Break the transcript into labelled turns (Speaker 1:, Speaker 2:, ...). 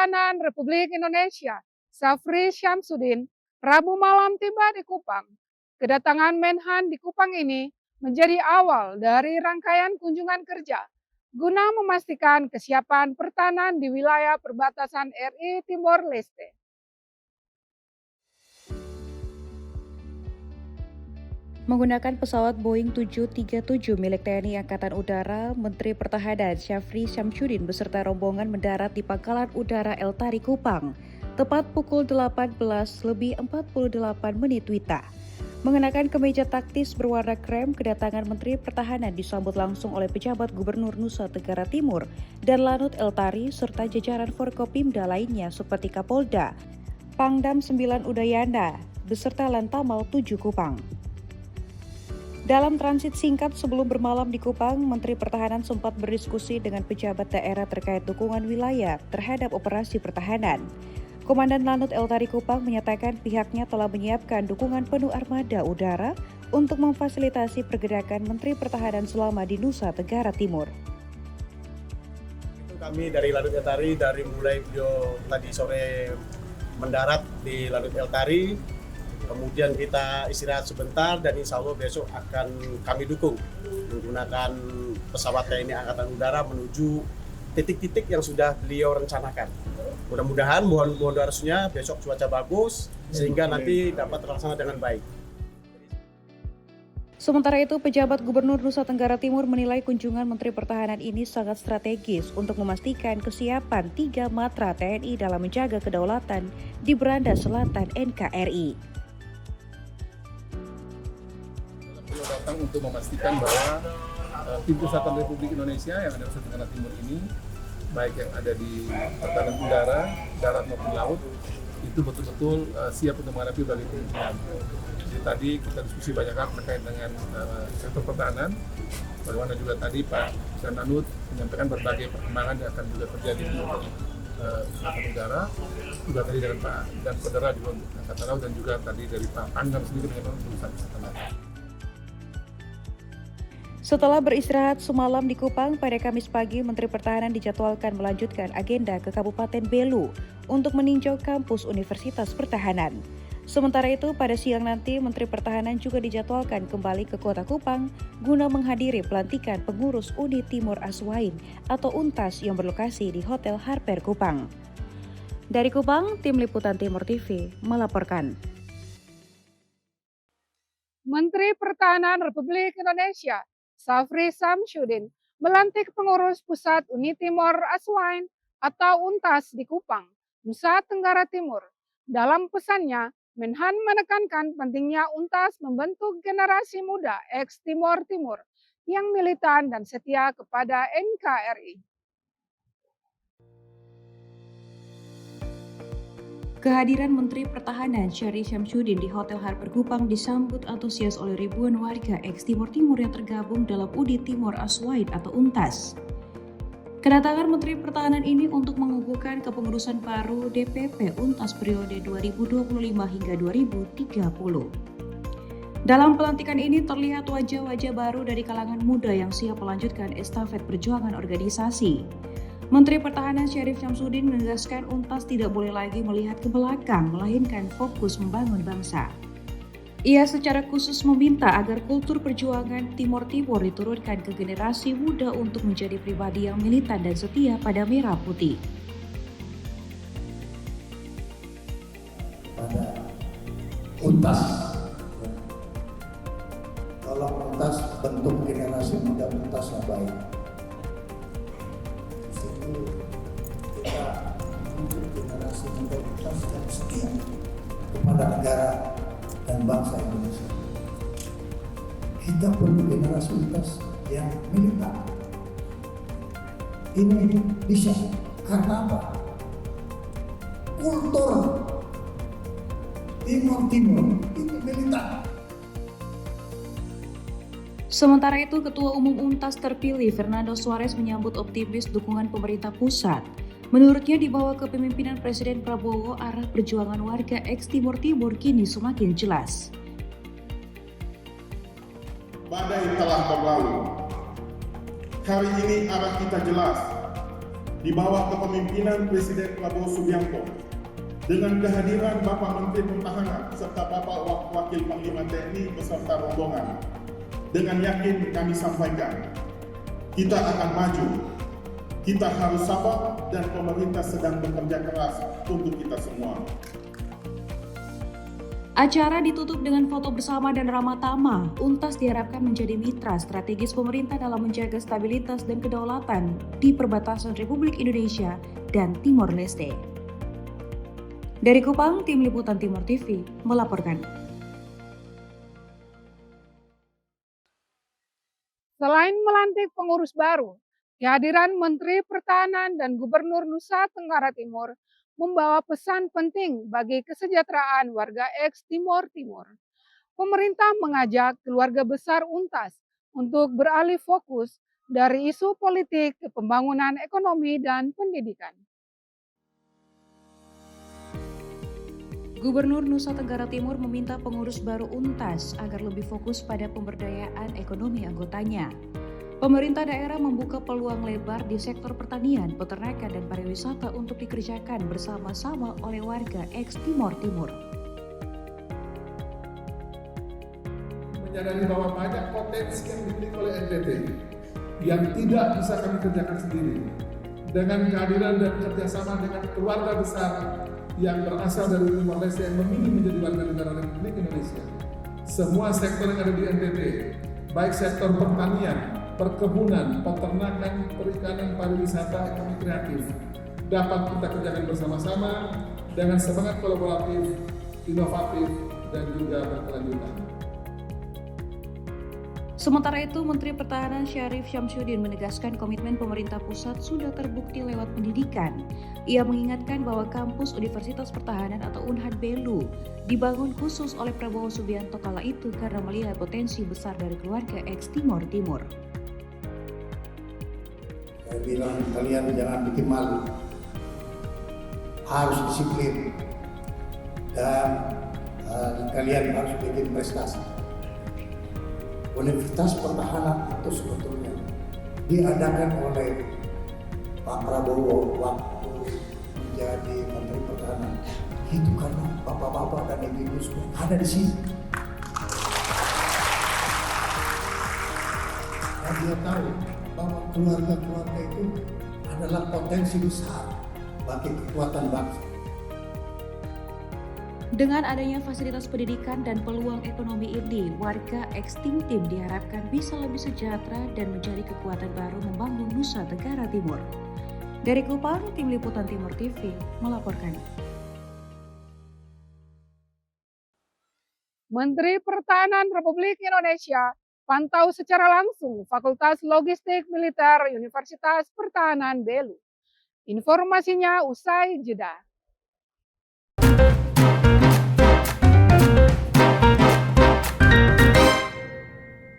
Speaker 1: Pertahanan Republik Indonesia, Syafri Syamsuddin, Rabu malam tiba di Kupang. Kedatangan Menhan di Kupang ini menjadi awal dari rangkaian kunjungan kerja guna memastikan kesiapan pertahanan di wilayah perbatasan RI Timor Leste.
Speaker 2: Menggunakan pesawat Boeing 737 milik TNI Angkatan Udara, Menteri Pertahanan Syafri Syamsuddin beserta rombongan mendarat di Pangkalan Udara El Tari Kupang, tepat pukul 18:48 WITA. Mengenakan kemeja taktis berwarna krem, kedatangan Menteri Pertahanan disambut langsung oleh pejabat Gubernur Nusa Tenggara Timur dan Lanut El Tari serta jajaran Forkopimda lainnya seperti Kapolda, Pangdam 9 Udayana, beserta Lantamal 7 Kupang. Dalam transit singkat sebelum bermalam di Kupang, Menteri Pertahanan sempat berdiskusi dengan pejabat daerah terkait dukungan wilayah terhadap operasi pertahanan. Komandan Lanut El Tari Kupang menyatakan pihaknya telah menyiapkan dukungan penuh armada udara untuk memfasilitasi pergerakan Menteri Pertahanan selama di Nusa Tenggara Timur.
Speaker 3: Kami dari Lanut El Tari dari mulai beliau tadi sore mendarat di Lanut El Tari, kemudian kita istirahat sebentar dan insya Allah besok akan kami dukung menggunakan pesawat TNI Angkatan Udara menuju titik-titik yang sudah beliau rencanakan. Mudah-mudahan mohon doa besok cuaca bagus sehingga nanti dapat terlaksana dengan baik.
Speaker 2: Sementara itu, pejabat Gubernur Nusa Tenggara Timur menilai kunjungan Menteri Pertahanan ini sangat strategis untuk memastikan kesiapan 3 matra TNI dalam menjaga kedaulatan di beranda selatan NKRI.
Speaker 4: Beliau datang untuk memastikan bahwa pintu selatan Republik Indonesia yang ada di Nusa Tenggara Timur ini, baik yang ada di pertahanan udara, darat maupun laut, itu betul-betul siap untuk menghadapi berbagai kemungkinan. Jadi tadi kita diskusi banyak hal terkait dengan sektor pertahanan, bagaimana juga tadi Pak Lanut menyampaikan berbagai perkembangan yang akan juga terjadi di Angkatan Udara, juga tadi dengan Pak dan Saudara di Angkatan Laut dan juga tadi dari Pak Pangdam sendiri dengan urusan Angkatan Laut.
Speaker 2: Setelah beristirahat semalam di Kupang, pada Kamis pagi Menteri Pertahanan dijadwalkan melanjutkan agenda ke Kabupaten Belu untuk meninjau kampus Universitas Pertahanan. Sementara itu, pada siang nanti Menteri Pertahanan juga dijadwalkan kembali ke Kota Kupang guna menghadiri pelantikan pengurus Unit Timor Aswain atau UNTAS yang berlokasi di Hotel Harper Kupang. Dari Kupang, Tim Liputan Timor TV melaporkan.
Speaker 1: Menteri Pertahanan Republik Indonesia, Syafri Syamsuddin, melantik pengurus pusat Unit Timor Aswain atau UNTAS di Kupang, Nusa Tenggara Timur. Dalam pesannya, Menhan menekankan pentingnya UNTAS membentuk generasi muda ex-Timor Timur yang militan dan setia kepada NKRI.
Speaker 2: Kehadiran Menteri Pertahanan Syafri Syamsuddin di Hotel Harper Kupang disambut antusias oleh ribuan warga ex-Timor Timur yang tergabung dalam Unit Timor Aswain atau UNTAS. Kedatangan Menteri Pertahanan ini untuk mengukuhkan kepengurusan baru DPP UNTAS periode 2025 hingga 2030. Dalam pelantikan ini terlihat wajah-wajah baru dari kalangan muda yang siap melanjutkan estafet perjuangan organisasi. Menteri Pertahanan Syafri Syamsuddin menegaskan UNTAS tidak boleh lagi melihat ke belakang, melainkan fokus membangun bangsa. Ia secara khusus meminta agar kultur perjuangan Timor Timur diturunkan ke generasi muda untuk menjadi pribadi yang militan dan setia pada merah putih.
Speaker 5: Pada UNTAS, tolong UNTAS bentuk generasi muda UNTAS yang baik. Kita untuk generasi muda UNTAS yang setia kepada negara dan bangsa Indonesia. Kita perlu generasi UNTAS yang militan. Ini bisa karena apa? Kultur Timor itu militan.
Speaker 2: Sementara itu, Ketua Umum UNTAS terpilih Fernando Suarez menyambut optimis dukungan pemerintah pusat. Menurutnya, di bawah kepemimpinan Presiden Prabowo, arah perjuangan warga ex-Timor Timur kini semakin jelas.
Speaker 6: Badai telah berlalu. Hari ini arah kita jelas. di bawah kepemimpinan Presiden Prabowo Subianto dengan kehadiran Bapak Menteri Pertahanan serta Bapak Wakil Panglima TNI beserta rombongan. Dengan yakin kami sampaikan, kita akan maju. Kita harus sabar dan pemerintah sedang bekerja keras untuk kita semua.
Speaker 2: Acara ditutup dengan foto bersama dan ramah tamah. UNTAS diharapkan menjadi mitra strategis pemerintah dalam menjaga stabilitas dan kedaulatan di perbatasan Republik Indonesia dan Timor Leste. Dari Kupang, Tim Liputan Timor TV melaporkan.
Speaker 1: Selain melantik pengurus baru, kehadiran Menteri Pertahanan dan Gubernur Nusa Tenggara Timur membawa pesan penting bagi kesejahteraan warga eks-Timor Timur. Pemerintah mengajak keluarga besar UNTAS untuk beralih fokus dari isu politik ke pembangunan ekonomi dan pendidikan.
Speaker 2: Gubernur Nusa Tenggara Timur meminta pengurus baru UNTAS agar lebih fokus pada pemberdayaan ekonomi anggotanya. Pemerintah daerah membuka peluang lebar di sektor pertanian, peternakan, dan pariwisata untuk dikerjakan bersama-sama oleh warga eks-Timor Timur.
Speaker 4: Menyadari bahwa banyak potensi yang dimiliki oleh NTT yang tidak bisa kami kerjakan sendiri. Dengan kehadiran dan kerjasama dengan keluarga besar yang berasal dari Timor Leste yang memilih menjadi warga negara Republik Indonesia, semua sektor yang ada di NTT, baik sektor pertanian, perkebunan, peternakan, perikanan, pariwisata, ekonomi kreatif, dapat kita kerjakan bersama-sama dengan semangat kolaboratif, inovatif, dan juga berkelanjutan.
Speaker 2: Sementara itu, Menteri Pertahanan Syarif Syamsuddin menegaskan komitmen pemerintah pusat sudah terbukti lewat pendidikan. Ia mengingatkan bahwa kampus Universitas Pertahanan atau UNHAD Belu dibangun khusus oleh Prabowo Subianto kala itu karena melihat potensi besar dari keluarga eks-Timor Timur.
Speaker 5: Saya bilang kalian jangan bikin malu, harus disiplin, dan kalian harus bikin prestasi. Universitas Pertahanan itu sebetulnya diadakan oleh Pak Prabowo waktu menjadi Menteri Pertahanan. Itu karena bapak-bapak dan ibu-ibu semua ada di sini. Dan dia tahu bahwa keluarga-keluarga itu adalah potensi besar bagi kekuatan bangsa.
Speaker 2: Dengan adanya fasilitas pendidikan dan peluang ekonomi ini, warga eks-Tim diharapkan bisa lebih sejahtera dan menjadi kekuatan baru membangun Nusa Tenggara Timur. Dari Kupang, Tim Liputan Timor TV melaporkan.
Speaker 1: Menteri Pertahanan Republik Indonesia pantau secara langsung Fakultas Logistik Militer Universitas Pertahanan Belu. Informasinya usai jeda.